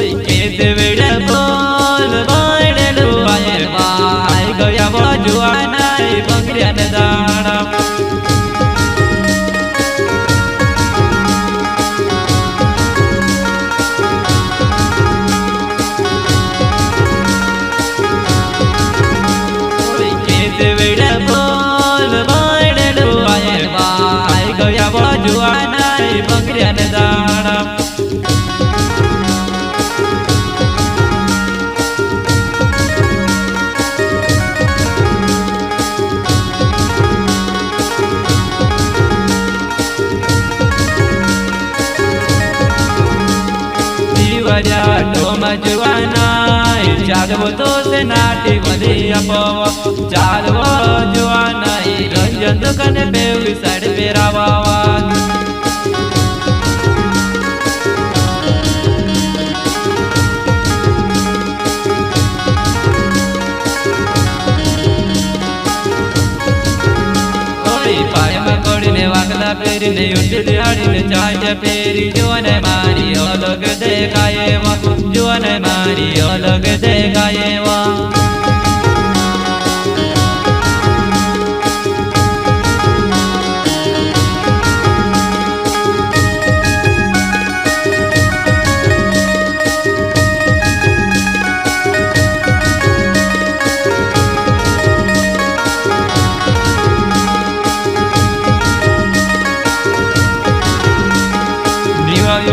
Kete veda bol baidelu aye vai gaya bajuana bangrian dana Kete veda bol baidelu aye vai gaya bajuana bangrian dana Toma juana, chadwo to se nati vadiya pawa. Chadwo juana, ranjan dukan bevi side perawa. ने वागला peri ने उठी दिहाड़ी ने चाचा peri जुआने मारी अलग देखाए वा जुआने मारी अलग देखाए वा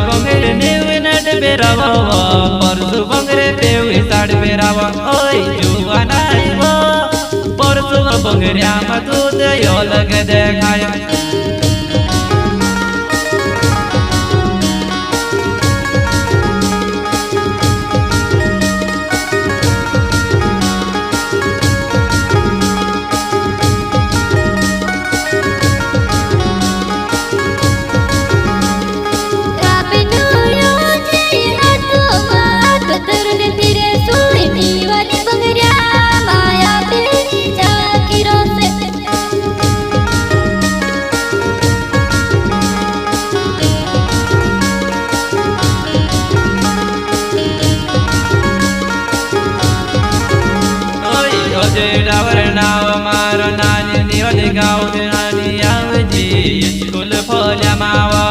bangre newe nat berawa parsu bangre pewi sad berawa oi juana iwa parsu bangre amatu de yolag dekhaya Navar nawa maro nani niwali gaudi nani yawaji Iskul folya mawa